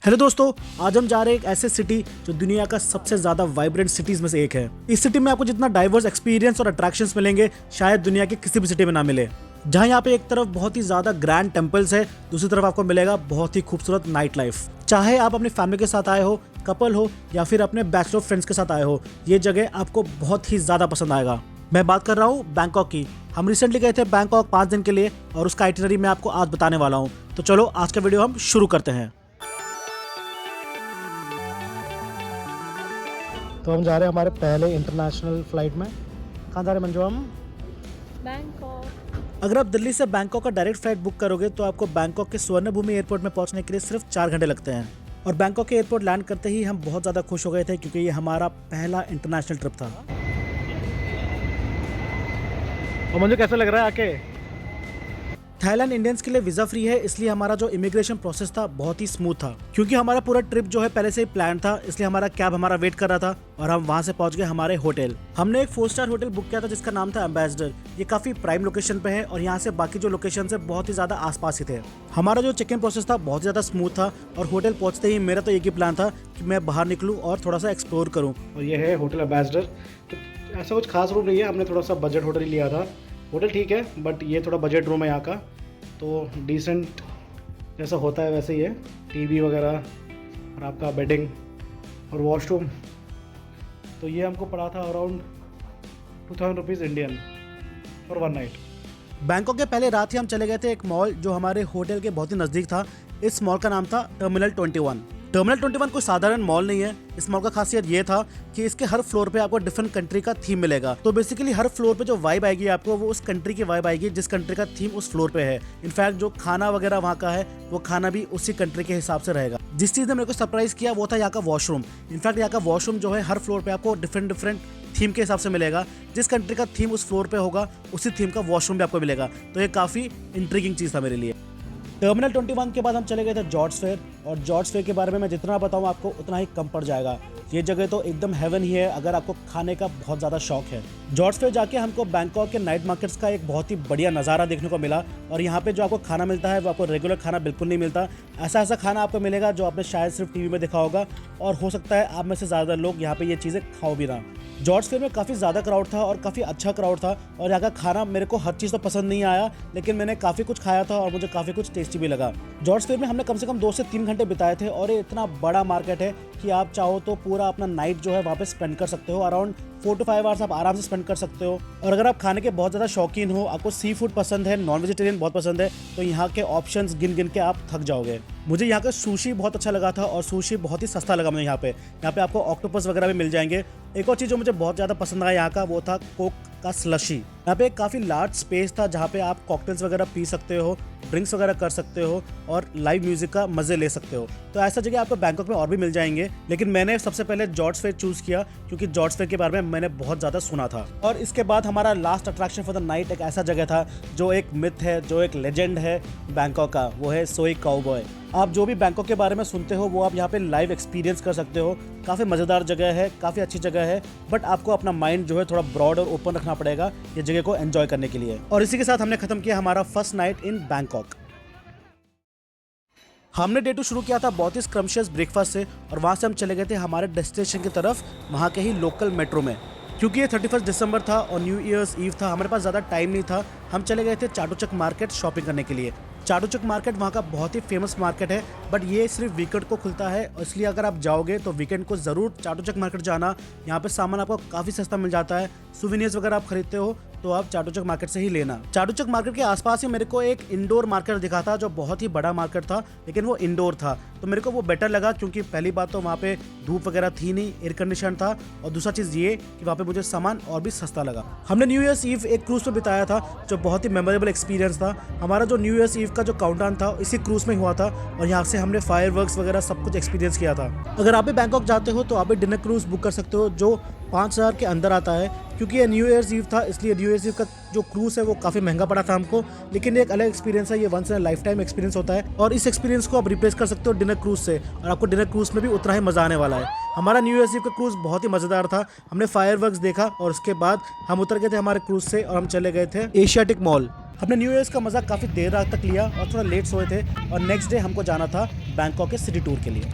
Hello दोस्तों, आज हम जा रहे हैं एक ऐसे सिटी जो दुनिया का सबसे ज्यादा वाइब्रेंट सिटीज में से एक है। इस सिटी में आपको जितना डाइवर्स एक्सपीरियंस और अट्रैक्शंस मिलेंगे शायद दुनिया के किसी भी सिटी में ना मिले। जहां यहाँ पे एक तरफ बहुत ही ज्यादा ग्रैंड टेम्पल्स है, दूसरी तरफ आपको मिलेगा बहुत ही खूबसूरत नाइट लाइफ। चाहे आप अपनी फैमिली के साथ आए हो, कपल हो या फिर अपने बैचलर फ्रेंड्स के साथ आए हो, ये जगह आपको बहुत ही ज्यादा पसंद आएगा। मैं बात कर रहा हूँ बैंकॉक की। हम रिसेंटली गए थे बैंकॉक 5 दिन के लिए और उसका आइटिनरी मैं आपको आज बताने वाला हूँ। तो चलो आज का वीडियो हम शुरू करते हैं। तो हम जा रहे हैं हमारे पहले इंटरनेशनल फ्लाइट में। कहाँ जा रहे हैं मंजू हम? बैंकॉक। अगर आप दिल्ली से बैंकॉक का डायरेक्ट फ्लाइट बुक करोगे तो आपको बैंकॉक के स्वर्णभूमि एयरपोर्ट में पहुंचने के लिए सिर्फ 4 घंटे लगते हैं। और बैंकॉक के एयरपोर्ट लैंड करते ही हम बहुत ज़्यादा खुश हो गए थे क्योंकि ये हमारा पहला इंटरनेशनल ट्रिप था। और मुझे कैसा लग रहा है आके? थाईलैंड इंडियंस के लिए वीज़ा फ्री है, इसलिए हमारा जो इमिग्रेशन प्रोसेस था बहुत ही स्मूथ था। क्योंकि हमारा पूरा ट्रिप जो है पहले से ही प्लान था, इसलिए हमारा कैब हमारा वेट कर रहा था और हम वहां से पहुंच गए हमारे होटल। हमने एक 4 स्टार होटल बुक किया था जिसका नाम था एम्बेसडर। ये काफी प्राइम लोकेशन पे है और यहाँ से बाकी जो लोकेशन है बहुत ही ज्यादा आसपास ही थे। हमारा जो चेक इन प्रोसेस था बहुत ज्यादा स्मूथ था और होटल पहुंचते ही मेरा तो एक ही प्लान था कि मैं बाहर निकलूँ और थोड़ा सा एक्सप्लोर करूँ। और ये है होटल एम्बेसडर। तो ऐसा कुछ खास रूम नहीं है, हमने थोड़ा सा बजट होटल ही लिया था। होटल ठीक है बट ये थोड़ा बजट रूम है यहाँ का, तो डिसेंट जैसा होता है वैसे ही है। टीवी वगैरह और आपका बेडिंग और वॉशरूम। तो ये हमको पड़ा था around 2000 rupees Indian for 1 night. Bangkok के पहले रात ही हम चले गए थे एक मॉल जो हमारे होटल के बहुत ही नज़दीक था। इस मॉल का नाम था टर्मिनल 21। टर्मिनल 21 कोई साधारण मॉल नहीं है। इस मॉल का खासियत ये था कि इसके हर फ्लोर पे आपको डिफरेंट कंट्री का थीम मिलेगा। तो बेसिकली हर फ्लोर पे जो वाइब आएगी आपको, वो उस कंट्री की वाइब आएगी जिस कंट्री का थीम उस फ्लोर पे है। इनफैक्ट जो खाना वगैरह वहाँ का है वो खाना भी उसी कंट्री के हिसाब से रहेगा। जिस चीज़ ने मेरे को सरप्राइज किया वो था यहाँ का वॉशरूम। इनफैक्ट यहाँ का वॉशरूम जो है हर फ्लोर पे आपको डिफरेंट थीम के हिसाब से मिलेगा। जिस कंट्री का थीम उस फ्लोर पे होगा उसी थीम का वॉशरूम भी आपको मिलेगा। तो ये काफ़ी इंट्रिगिंग चीज़ था मेरे लिए। टर्मिनल 21 के बाद हम चले गए थे जॉर्ज फेयर। और जॉर्ज फेयर के बारे में मैं जितना बताऊं आपको उतना ही कम पड़ जाएगा। ये जगह तो एकदम हेवन ही है अगर आपको खाने का बहुत ज़्यादा शौक है। जॉर्ज फेयर जाके हमको बैंकॉक के नाइट मार्केट्स का एक बहुत ही बढ़िया नज़ारा देखने को मिला। और यहाँ पे जो आपको खाना मिलता है वो आपको रेगुलर खाना बिल्कुल नहीं मिलता। ऐसा खाना आपको मिलेगा जो आपने शायद सिर्फ टीवी में देखा होगा, और हो सकता है आप में से ज़्यादा लोग यहाँ पे ये चीज़ें खाओ भी ना। जॉर्ज फेयर में काफ़ी ज़्यादा क्राउड था और काफ़ी अच्छा क्राउड था। और यहाँ का खाना मेरे को हर चीज़ तो पसंद नहीं आया, लेकिन मैंने काफ़ी कुछ खाया था और मुझे काफ़ी कुछ टेस्टी भी लगा। जॉर्ज फेयर में हमने कम से कम 2 से 3 घंटे बिताए थे और ये इतना बड़ा मार्केट है कि आप चाहो तो पूरा अपना नाइट जो है वहाँ पे स्पेंड कर सकते हो। अराउंड 4 to 5 आवर्स आप आराम से स्पेंड कर सकते हो। और अगर आप खाने के बहुत ज़्यादा शौकीन हो, आपको सी फूड पसंद है, नॉन वेजिटेरियन बहुत पसंद है, तो यहाँ के ऑप्शंस गिन गिन के आप थक जाओगे। मुझे यहाँ का सुशी बहुत अच्छा लगा था और सुशी बहुत ही सस्ता लगा मुझे। यहाँ पे आपको ऑक्टोपस वगैरह भी मिल जाएंगे। एक और चीज़ जो मुझे बहुत ज़्यादा पसंद आया यहाँ का वो था कोक का स्लशी। यहाँ पे काफ़ी लार्ज स्पेस था जहाँ पे आप कॉकटेल्स वगैरह पी सकते हो, ड्रिंक्स वगैरह कर सकते हो और लाइव म्यूजिक का मज़े ले सकते हो। तो ऐसा जगह आपको बैंकॉक में और भी मिल जाएंगे, लेकिन मैंने सबसे पहले जॉर्ज फेयर चूज़ किया क्योंकि जॉर्ज फेयर के बारे में मैंने बहुत ज़्यादा सुना था। और इसके बाद हमारा last attraction for the night एक ऐसा जगह था जो एक मिथ है, जो एक लेजेंड है बैंकॉक का, वो है सोई काउबॉय। आप जो भी बैंकॉक के बारे में सुनते हो वो आप यहाँ पे लाइव एक्सपीरियंस कर सकते हो। काफ़ी मज़ेदार जगह है, काफ़ी अच्छी जगह है, बट आपको अपना माइंड जो है थोड़ा ब्रॉड और ओपन रखना पड़ेगा ये जगह को एंजॉय करने के लिए। और इसी के साथ हमने खत्म किया हमारा फर्स्ट नाइट इन बैंकॉक। हमने डे 2 शुरू किया था बहुत ही स्क्रम्शियस ब्रेकफास्ट से और वहाँ से हम चले गए थे हमारे डेस्टिनेशन की तरफ, वहाँ के ही लोकल मेट्रो में। क्योंकि ये 31 दिसंबर था और न्यू ईयर्स ईव था, हमारे पास ज़्यादा टाइम नहीं था। हम चले गए थे चाटुचक मार्केट शॉपिंग करने के लिए। चाटुचक मार्केट वहाँ का बहुत ही फेमस मार्केट है, बट ये सिर्फ वीकेंड को खुलता है, इसलिए अगर आप जाओगे तो वीकेंड को ज़रूर चाटुचक मार्केट जाना। यहाँ पे सामान आपको काफ़ी सस्ता मिल जाता है। सुवेनियर्स वगैरह आप खरीदते हो तो आप चाटुचक मार्केट से ही लेना। चाटुचक मार्केट के आसपास ही मेरे को एक इंडोर मार्केट दिखा था जो बहुत ही बड़ा मार्केट था, लेकिन वो इंडोर था, तो मेरे को वो बेटर लगा क्योंकि पहली बात तो वहाँ पे धूप वगैरह थी नहीं, एयर कंडीशन था, और दूसरा चीज़ ये कि वहाँ पे मुझे सामान और भी सस्ता लगा। हमने न्यू ईयर्स ईव एक क्रूज़ पे बिताया था जो बहुत ही मेमोरेबल एक्सपीरियंस था। हमारा जो न्यू ईयर्स ईव का जो काउंटडाउन था इसी क्रूज़ में हुआ था और यहाँ से हमने फायरवर्क्स वगैरह सब कुछ एक्सपीरियंस किया था। अगर आप भी बैंकॉक जाते हो तो आप भी डिनर क्रूज़ बुक कर सकते हो जो 5000 के अंदर आता है। क्योंकि ये न्यू ईयर्स ईव था इसलिए न्यू ईयर्स ईव का जो क्रूज़ है वो काफ़ी महंगा पड़ा था हमको, लेकिन एक अलग एक्सपीरियंस है, ये once in life time experience होता है और इस एक्सपीरियंस को आप रिप्लेस कर सकते हो डिनर क्रूज़ से, और आपको डिनर क्रूज़ में भी उतना ही मज़ा आने वाला है। हमारा न्यू ईयर्स ईव का क्रूज़ बहुत ही मज़ेदार था। हमने फायरवर्क्स देखा और उसके बाद हम उतर गए थे हमारे क्रूज़ से और हम चले गए थे एशियाटिक मॉल। हमने न्यू ईयर्स का मज़ा काफ़ी देर रात तक लिया और थोड़ा लेट सोए थे और नेक्स्ट डे हमको जाना था बैंकॉक के सिटी टूर के लिए।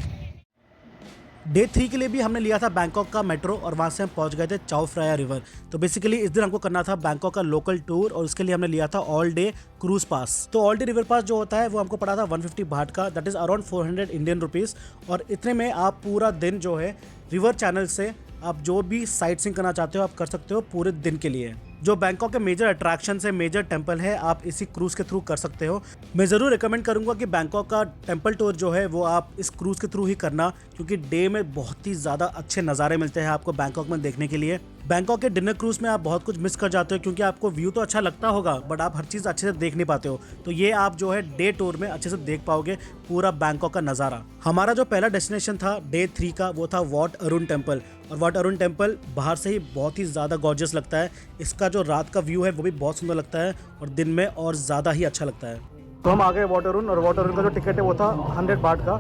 डे 3 के लिए भी हमने लिया था बैंकॉक का मेट्रो और वहाँ से हम पहुँच गए थे चाओ फ्राया रिवर। तो बेसिकली इस दिन हमको करना था बैंकॉक का लोकल टूर और उसके लिए हमने लिया था ऑल डे क्रूज पास। तो ऑल डे रिवर पास जो होता है वो हमको पड़ा था 150 बाट का, that is around 400 Indian rupees. और इतने में आप पूरा दिन जो है रिवर चैनल से आप जो भी साइट सीइंग करना चाहते हो आप कर सकते हो पूरे दिन के लिए। जो बैंकॉक के मेजर अट्रैक्शन है, मेजर टेंपल है, आप इसी क्रूज़ के थ्रू कर सकते हो। मैं ज़रूर रिकमेंड करूंगा कि बैंकॉक का टेंपल टूर जो है वो आप इस क्रूज़ के थ्रू ही करना, क्योंकि डे में बहुत ही ज़्यादा अच्छे नज़ारे मिलते हैं आपको बैंकॉक में देखने के लिए। बैंकॉक के डिनर क्रूज़ में आप बहुत कुछ मिस कर जाते हो, क्योंकि आपको व्यू तो अच्छा लगता होगा बट आप हर चीज़ अच्छे से देख नहीं पाते हो। तो ये आप जो है डे टूर में अच्छे से देख पाओगे पूरा बैंकॉक का नज़ारा। हमारा जो पहला डेस्टिनेशन था डे 3 का वो था वॉट अरुण टेम्पल। और वॉट अरुण टेम्पल बाहर से ही बहुत ही ज़्यादा गॉर्जियस लगता है। इसका जो रात का व्यू है वो भी बहुत सुंदर लगता है और दिन में और ज़्यादा ही अच्छा लगता है। तो हम आ गए वॉट अरुण, और वॉट अरुण का जो टिकट है वो था 100 बाट का,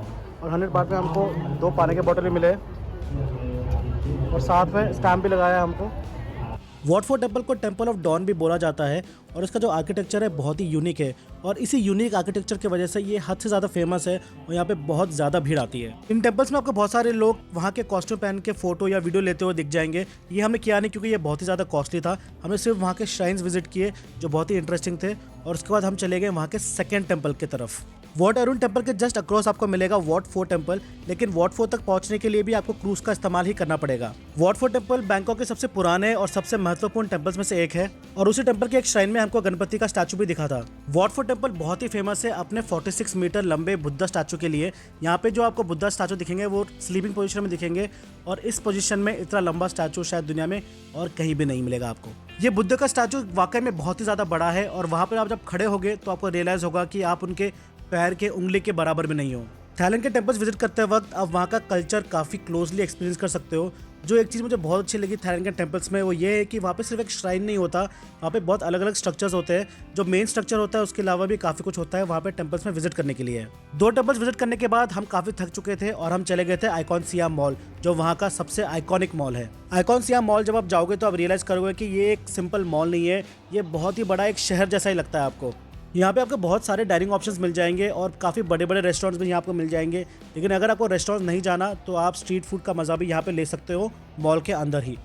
और 100 बाट में हमको 2 पानी के बोतल भी मिले और साथ में स्टैम्प भी लगाया हमको। वॉट फोर्ट टेम्पल को टेम्पल ऑफ डॉन भी बोला जाता है और इसका जो आर्किटेक्चर है बहुत ही यूनिक है और इसी यूनिक आर्किटेक्चर की वजह से ये हद से ज़्यादा फेमस है और यहाँ पे बहुत ज़्यादा भीड़ आती है। इन टेम्पल्स में आपको बहुत सारे लोग वहाँ के कॉस्ट्यूम पहन के फोटो या वीडियो लेते हुए दिख जाएंगे। ये हमने किया नहीं क्योंकि ये बहुत ही ज़्यादा कॉस्टली था। हमने सिर्फ वहाँ के श्राइन्स विजिट किए जो बहुत ही इंटरेस्टिंग थे और उसके बाद हम चले गए वहाँ के सेकेंड टेम्पल की तरफ। वॉट अरुण टेम्पल के जस्ट अक्रॉस आपको मिलेगा वॉट फोर्ट टेम्पल, लेकिन वॉट फोर्ट तक पहुंचने के लिए भी आपको क्रूज का इस्तेमाल ही करना पड़ेगा। वॉट फोर्ट टेम्पल बैंकॉक के सबसे पुराने और सबसे महत्वपूर्ण टेम्पल्स में से एक है और उसी टेम्पल के एक श्राइन में हमको गणपति का स्टैचू भी दिखा था। वॉट फोर्ट टेम्पल बहुत ही फेमस है अपने 46 मीटर लंबे बुद्धा स्टैचू के लिए। यहाँ पे जो आपको बुद्धा स्टैचू दिखेंगे वो स्लीपिंग पोजीशन में दिखेंगे और इस पोजीशन में इतना लंबा स्टैचू शायद दुनिया में और कहीं भी नहीं मिलेगा आपको। ये बुद्ध का स्टैचू वाकई में बहुत ही ज़्यादा बड़ा है और वहाँ पर आप जब खड़े होगे तो आपको रियलाइज़ होगा कि आप उनके पैर के उंगली के बराबर भी नहीं हो। थाईलैंड के टेम्पल्स विजिट करते वक्त आप वहाँ का कल्चर काफ़ी क्लोजली एक्सपीरियंस कर सकते हो। जो एक चीज़ मुझे बहुत अच्छी लगी थाईलैंड के टेम्पल्स में वो ये है कि वहाँ पे सिर्फ एक श्राइन नहीं होता, वहाँ पे बहुत अलग अलग स्ट्रक्चर्स होते हैं। जो मेन स्ट्रक्चर होता है उसके अलावा भी काफ़ी कुछ होता है वहाँ पे टेम्पल्स में विजिट करने के लिए। 2 टेम्पल्स विजिट करने के बाद हम काफ़ी थक चुके थे और हम चले गए थे आइकॉन सियाम मॉल, जो वहाँ का सबसे आइकॉनिक मॉल है। आइकॉन सियाम मॉल जब आप जाओगे तो आप रियलाइज़ करोगे कि ये एक सिंपल मॉल नहीं है, ये बहुत ही बड़ा एक शहर जैसा ही लगता है आपको। यहाँ पे आपको बहुत सारे डाइनिंग ऑप्शंस मिल जाएंगे और काफ़ी बड़े बड़े रेस्टोरेंट्स भी यहाँ आपको मिल जाएंगे। लेकिन अगर आपको रेस्टोरेंट नहीं जाना तो आप स्ट्रीट फूड का मज़ा भी यहाँ पे ले सकते हो मॉल के अंदर ही।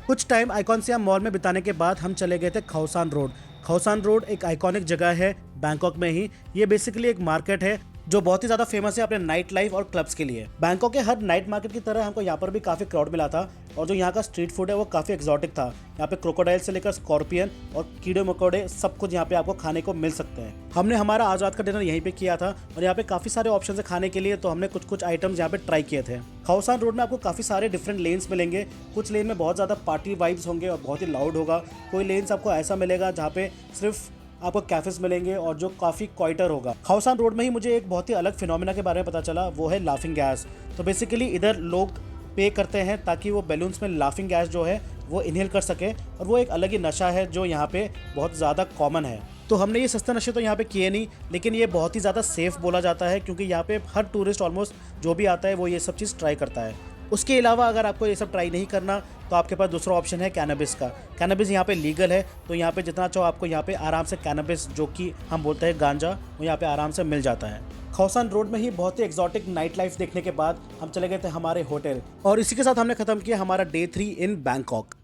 कुछ टाइम आइकॉन सियाम मॉल में बिताने के बाद हम चले गए थे खao san रोड। खao san रोड एक आइकॉनिक जगह है बैंकॉक में ही। ये बेसिकली एक मार्केट है जो बहुत ही ज़्यादा फेमस है अपने नाइट लाइफ और क्लब्स के लिए। बैंकॉक के हर नाइट मार्केट की तरह हमको यहाँ पर भी काफ़ी क्राउड मिला था और जो यहाँ का स्ट्रीट फूड है वो काफ़ी एक्जॉटिक था। यहाँ पे क्रोकोडाइल से लेकर स्कॉर्पियन और कीड़े मकोड़े सब कुछ यहाँ पे आपको खाने को मिल सकते हैं। हमने हमारा आज रात का डिनर यहीं पे किया था और यहाँ पे काफ़ी सारे ऑप्शन है खाने के लिए, तो हमने कुछ आइटम्स यहाँ पे ट्राई किए थे। खao san रोड में आपको काफ़ी सारे डिफरेंट लेन्स मिलेंगे। कुछ लेन में बहुत ज़्यादा पार्टी वाइब्स होंगे और बहुत ही लाउड होगा। कोई लेन्स आपको ऐसा मिलेगा जहाँ पे सिर्फ आपको कैफेस मिलेंगे और जो काफ़ी क्वाइटर होगा। खao san रोड में ही मुझे एक बहुत ही अलग फिनोमिना के बारे में पता चला, वो है लाफिंग गैस। तो बेसिकली इधर लोग पे करते हैं ताकि वो बैलून्स में लाफिंग गैस जो है वो इनहेल कर सके और वो एक अलग ही नशा है जो यहाँ पे बहुत ज़्यादा कॉमन है। तो हमने ये सस्ते नशे तो यहाँ पे किए नहीं, लेकिन ये बहुत ही ज़्यादा सेफ़ बोला जाता है क्योंकि यहाँ पे हर टूरिस्ट ऑलमोस्ट जो भी आता है वो ये सब चीज़ ट्राई करता है। उसके अलावा अगर आपको ये सब ट्राई नहीं करना तो आपके पास दूसरा ऑप्शन है कैनबिस का। कैनबिस यहाँ पे लीगल है, तो यहाँ पे जितना चाहो आपको यहाँ पे आराम से कैनबिस, जो कि हम बोलते हैं गांजा, वो यहाँ पे आराम से मिल जाता है। खao san रोड में ही बहुत ही एक्जॉटिक नाइट लाइफ देखने के बाद हम चले गए थे हमारे होटल और इसी के साथ हमने खत्म किया हमारा डे 3 इन बैंकॉक।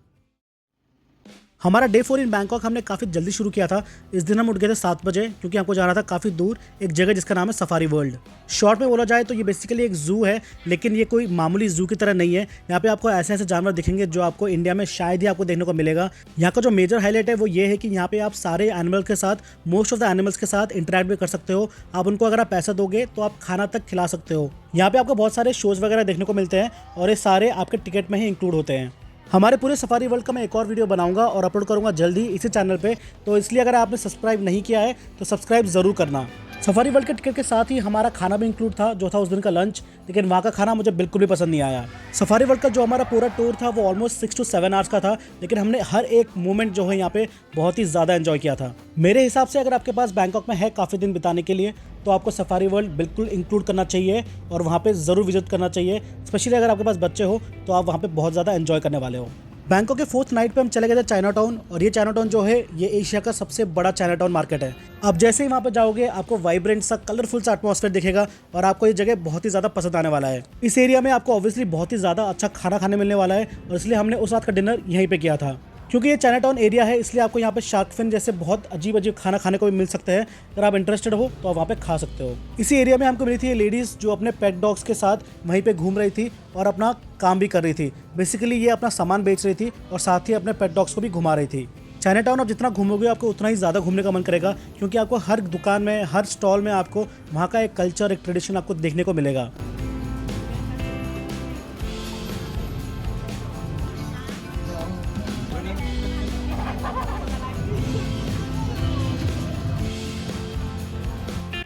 हमारा डे 4 इन बैंकॉक हमने काफ़ी जल्दी शुरू किया था। इस दिन हम उठ गए थे 7 बजे क्योंकि हमको जाना था काफ़ी दूर एक जगह जिसका नाम है सफारी वर्ल्ड। शॉर्ट में बोला जाए तो ये बेसिकली एक ज़ू है, लेकिन ये कोई मामूली ज़ू की तरह नहीं है। यहाँ पे आपको ऐसे ऐसे जानवर दिखेंगे जो आपको इंडिया में शायद ही आपको देखने को मिलेगा। यहाँ का जो मेजर हाईलाइट है वो ये है कि यहाँ पे आप सारे एनिमल के साथ, मोस्ट ऑफ द एनिमल्स के साथ इंटरेक्ट भी कर सकते हो। आप उनको अगर आप पैसा दोगे तो आप खाना तक खिला सकते हो। यहाँ पे आपको बहुत सारे शोज़ वगैरह देखने को मिलते हैं और ये सारे आपके टिकट में ही इंक्लूड होते हैं। हमारे पूरे सफारी वर्ल्ड का मैं एक और वीडियो बनाऊंगा और अपलोड करूंगा जल्दी इसी चैनल पे, तो इसलिए अगर आपने सब्सक्राइब नहीं किया है तो सब्सक्राइब ज़रूर करना। सफारी वर्ल्ड के टिकट के साथ ही हमारा खाना भी इंक्लूड था जो था उस दिन का लंच, लेकिन वहाँ का खाना मुझे बिल्कुल भी पसंद नहीं आया। सफारी वर्ल्ड का जो हमारा पूरा टूर था वो ऑलमोस्ट 6 to 7 आवर्स का था, लेकिन हमने हर एक मोमेंट जो है यहाँ पे बहुत ही ज़्यादा एंजॉय किया था। मेरे हिसाब से अगर आपके पास बैंकॉक में है काफ़ी दिन बिताने के लिए तो आपको सफारी वर्ल्ड बिल्कुल इंक्लूड करना चाहिए और वहाँ पे ज़रूर विजिट करना चाहिए। स्पेशली अगर आपके पास बच्चे हो तो आप वहाँ पे बहुत ज़्यादा एंजॉय करने वाले हो। बैंकॉक के फोर्थ नाइट पे हम चले गए थे चाइना टाउन, और ये चाइना टाउन जो है ये एशिया का सबसे बड़ा चाइना टाउन मार्केट है। आप जैसे ही वहाँ पे जाओगे आपको वाइब्रेंट सा कलरफुल सा एटमॉस्फेयर दिखेगा और आपको ये जगह बहुत ही ज़्यादा पसंद आने वाला है। इस एरिया में आपको ऑब्वियसली बहुत ही ज़्यादा अच्छा खाना खाने मिलने वाला है, और इसलिए हमने उस रात का डिनर यहीं पे किया था। क्योंकि ये चाइना टाउन एरिया है इसलिए आपको यहाँ पे शार्क फिन जैसे बहुत अजीब अजीब खाना खाने को भी मिल सकते हैं। अगर आप इंटरेस्टेड हो तो आप वहाँ पे खा सकते हो। इसी एरिया में हमको मिली थी ये लेडीज़ जो अपने पेट डॉग्स के साथ वहीं पे घूम रही थी और अपना काम भी कर रही थी। बेसिकली ये अपना सामान बेच रही थी और साथ ही अपने पेट डॉग्स को भी घुमा रही थी। चाइना टाउन आप जितना घूमोगे आपको उतना ही ज़्यादा घूमने का मन करेगा, क्योंकि आपको हर दुकान में, हर स्टॉल में आपको वहाँ का एक कल्चर, एक ट्रेडिशन आपको देखने को मिलेगा।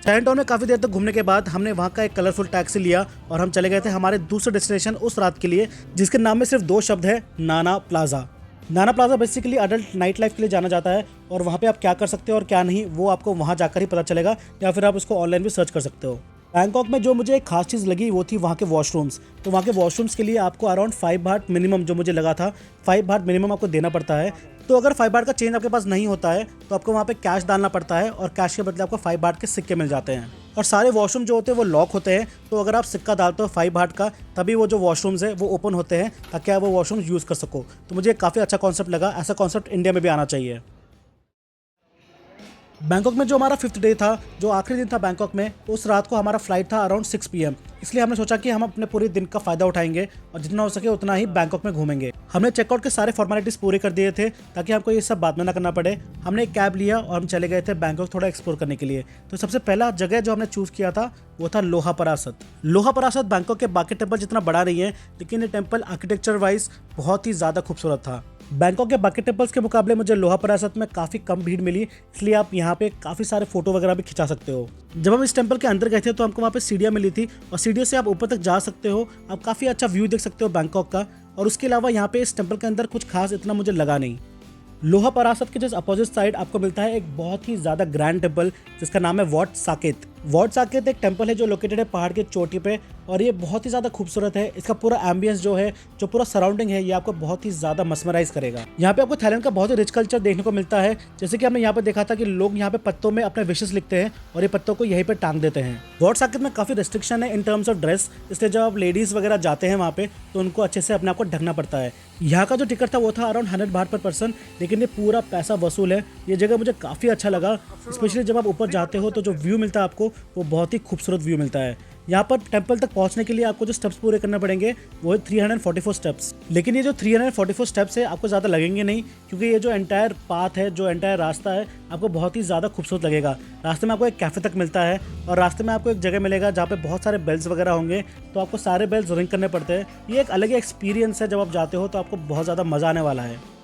चाइना टाउन में काफ़ी देर तक घूमने के बाद हमने वहाँ का एक कलरफुल टैक्सी लिया और हम चले गए थे हमारे दूसरे डेस्टिनेशन उस रात के लिए, जिसके नाम में सिर्फ 2 शब्द है, नाना प्लाजा। नाना plaza basically adult night life के लिए जाना जाता है, और वहाँ पे आप क्या कर सकते हो और क्या नहीं वो आपको वहाँ जाकर ही पता चलेगा, या फिर आप उसको ऑनलाइन भी सर्च कर सकते हो। बैंकॉक में जो मुझे एक खास चीज़ लगी वो थी वहाँ के वॉशरूम्स। तो वहाँ के वॉशरूम्स के लिए आपको अराउंड 5 बाट मिनिमम, जो मुझे लगा था 5 बाट मिनिमम आपको देना पड़ता है। तो अगर 5 बाट का चेंज आपके पास नहीं होता है तो आपको वहाँ पे कैश डालना पड़ता है, और कैश के बदले आपको 5 बाट के सिक्के मिल जाते हैं। और सारे वॉशरूम जो होते हैं वो लॉक होते हैं, तो अगर आप सिक्का डालते हो 5 बाट का तभी वो जो वॉशरूम्स है वो ओपन होते हैं, ताकि आप वो वॉशरूम यूज़ कर सको। तो मुझे काफ़ी अच्छा कॉन्सेप्ट लगा, ऐसा कॉन्सेप्ट इंडिया में भी आना चाहिए। बैंकॉक में जो हमारा 5th डे था, जो आखिरी दिन था बैंकॉक में, उस रात को हमारा फ्लाइट था अराउंड 6 PM। इसलिए हमने सोचा कि हम अपने पूरे दिन का फ़ायदा उठाएंगे और जितना हो सके उतना ही बैंकॉक में घूमेंगे। हमने चेकआउट के सारे फॉर्मेलिटीज़ पूरे कर दिए थे ताकि हमको ये सब बाद में ना करना पड़े। हमने एक कैब लिया और हम चले गए थे बैंकॉक थोड़ा एक्सप्लोर करने के लिए। तो सबसे पहला जगह जो हमने चूज़ किया था वो था लोहा परासत। लोहा परासत बैंकॉक के बाकी टेम्पल जितना बड़ा नहीं है, लेकिन ये टेम्पल आर्किटेक्चर वाइज बहुत ही ज़्यादा खूबसूरत था। बैंकॉक के बाकी टेम्पल्स के मुकाबले मुझे लोहा परासत में काफ़ी कम भीड़ मिली, इसलिए आप यहाँ पे काफ़ी सारे फोटो वगैरह भी खिंचा सकते हो। जब हम इस टेम्पल के अंदर गए थे तो हमको वहाँ पे सीढ़ियाँ मिली थी, और सीढ़ियों से आप ऊपर तक जा सकते हो। आप काफ़ी अच्छा व्यू देख सकते हो बैंकॉक का। और उसके अलावा यहाँ पे इस टेम्पल के अंदर कुछ खास इतना मुझे लगा नहीं। लोहा परासत के जस्ट अपोजिट साइड आपको मिलता है एक बहुत ही ज़्यादा ग्रैंड टेम्पल, जिसका नाम है वॉट साकेत। वॉट साकेत एक टेम्पल है जो लोकेटेड है पहाड़ के चोटी पे, और ये बहुत ही ज़्यादा खूबसूरत है। इसका पूरा एम्बियंस जो है, जो पूरा सराउंडिंग है, ये आपको बहुत ही ज़्यादा मस्मराइज करेगा। यहाँ पे आपको थाईलैंड का बहुत ही रिच कल्चर देखने को मिलता है। जैसे कि हमने यहाँ पे देखा था कि लोग यहाँ पे पत्तों में अपने विशेष लिखते हैं और ये पत्तों को यहीं पे टांग देते हैं। वॉट साकेत में काफ़ी रेस्ट्रिक्शन है इन टर्म्स ऑफ ड्रेस, इसलिए जब आप लेडीज़ वगैरह जाते हैं वहाँ पे तो उनको अच्छे से अपने आप को ढकना पड़ता है। यहाँ का जो टिकट था वो था अराउंड 100 बाट पर पर्सन, लेकिन ये पूरा पैसा वसूल है। ये जगह मुझे काफ़ी अच्छा लगा, स्पेशली जब आप ऊपर जाते हो तो जो व्यू मिलता है आपको वो बहुत ही खूबसूरत व्यू मिलता है। यहाँ पर टेम्पल तक पहुँचने के लिए आपको जो स्टेप्स पूरे करने पड़ेंगे वो है 344 स्टेप्स। लेकिन ये जो 344 स्टेप्स है आपको ज़्यादा लगेंगे नहीं, क्योंकि ये जो एंटायर पाथ है, जो एंटायर रास्ता है, आपको बहुत ही ज़्यादा खूबसूरत लगेगा। रास्ते में आपको एक कैफ़े तक मिलता है, और रास्ते में आपको एक जगह मिलेगा जहाँ पे बहुत सारे बेल्स वगैरह होंगे, तो आपको सारे बेल्स रिंग करने पड़ते हैं। ये एक अलग ही एक्सपीरियंस है, जब आप जाते हो तो आपको बहुत ज़्यादा मज़ा आने वाला है।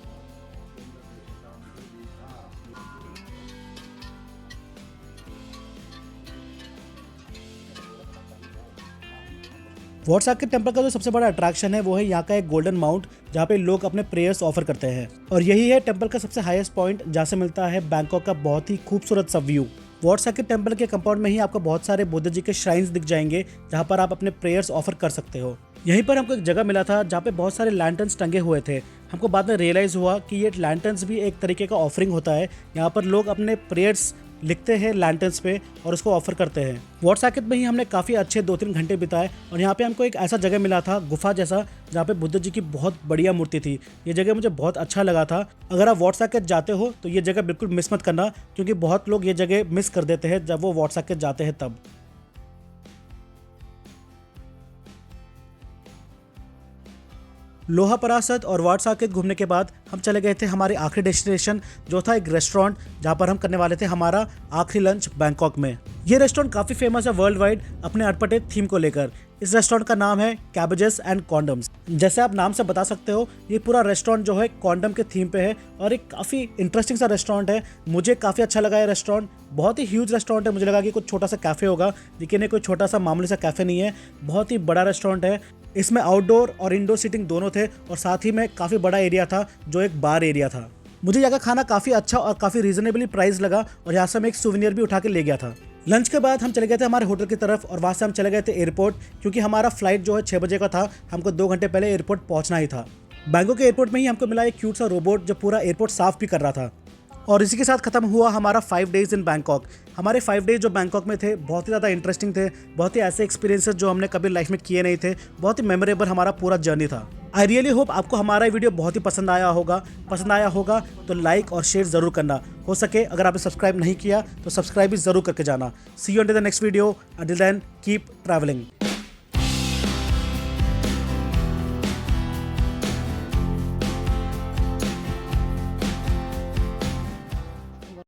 वॉट साकेत टेम्पल का जो सबसे बड़ा अट्रैक्शन है वो है यहाँ का एक गोल्डन माउंट, जहाँ पे लोग अपने प्रेयर्स ऑफर करते हैं, और यही है टेम्पल का सबसे हाईएस्ट पॉइंट, जहाँ से मिलता है बैंकॉक का बहुत ही खूबसूरत सा व्यू। वॉट साकेत टेम्पल के कंपाउंड में ही आपको बहुत सारे बुद्ध जी के श्राइन्स दिख जाएंगे, जहाँ पर आप अपने प्रेयर्स ऑफर कर सकते हो। यहीं पर हमको एक जगह मिला था जहाँ पे बहुत सारे लैंटर्न्स टंगे हुए थे। हमको बाद में रियलाइज़ हुआ कि ये लैंटर्न्स भी एक तरीके का ऑफरिंग होता है। यहाँ पर लोग अपने प्रेयर्स लिखते हैं लैंटर्न्स पे और उसको ऑफर करते हैं। वॉट साकेत में ही हमने काफ़ी अच्छे 2-3 घंटे बिताए, और यहाँ पे हमको एक ऐसा जगह मिला था, गुफा जैसा, जहाँ पे बुद्ध जी की बहुत बढ़िया मूर्ति थी। ये जगह मुझे बहुत अच्छा लगा था। अगर आप वॉट साकेत जाते हो तो ये जगह बिल्कुल मिस मत करना, क्योंकि बहुत लोग ये जगह मिस कर देते हैं जब वो वॉट साकेत जाते हैं तब। लोहा परासत और वॉट साकेत घूमने के बाद हम चले गए थे हमारे आखिरी डेस्टिनेशन, जो था एक रेस्टोरेंट, जहाँ पर हम करने वाले थे हमारा आखिरी लंच बैंकॉक में। ये रेस्टोरेंट काफ़ी फेमस है वर्ल्ड वाइड अपने अटपटे थीम को लेकर। इस रेस्टोरेंट का नाम है कैबेजेस एंड कॉन्डम्स। जैसे आप नाम से बता सकते हो, ये पूरा रेस्टोरेंट जो है कॉन्डम के थीम पे है, और एक काफ़ी इंटरेस्टिंग सा रेस्टोरेंट है। मुझे काफ़ी अच्छा लगा ये रेस्टोरेंट। बहुत ही ह्यूज रेस्टोरेंट है, मुझे लगा कि कुछ छोटा सा कैफ़े होगा, लेकिन ये कोई छोटा सा मामूली सा कैफ़े नहीं है, बहुत ही बड़ा रेस्टोरेंट है। इसमें आउटडोर और इंडोर सीटिंग दोनों थे, और साथ ही में काफ़ी बड़ा एरिया था जो एक बार एरिया था। मुझे यहाँ का खाना काफ़ी अच्छा और काफ़ी रीजनेबली प्राइस लगा, और यहाँ से मैं एक सूवेनियर भी उठा के ले गया था। लंच के बाद हम चले गए थे हमारे होटल की तरफ, और वहाँ से हम चले गए थे एयरपोर्ट, क्योंकि हमारा फ्लाइट जो है 6 बजे का था। हमको 2 घंटे पहले एयरपोर्ट पहुँचना ही था। बैंकॉक के एयरपोर्ट में ही हमको मिला एक क्यूट सा रोबोट जो पूरा एयरपोर्ट साफ भी कर रहा था। और इसी के साथ खत्म हुआ हमारा 5 डेज़ इन बैंकॉक। हमारे 5 डेज जो बैंकॉक में थे बहुत ही ज़्यादा इंटरेस्टिंग थे, बहुत ही ऐसे एक्सपीरियंसेस जो हमने कभी लाइफ में किए नहीं थे, बहुत ही मेमोरेबल हमारा पूरा जर्नी था। आई रियली होप आपको हमारा वीडियो बहुत ही पसंद आया होगा तो लाइक और शेयर ज़रूर करना। हो सके अगर आपने सब्सक्राइब नहीं किया तो सब्सक्राइब भी ज़रूर करके जाना। See you in the next video, until then keep travelling.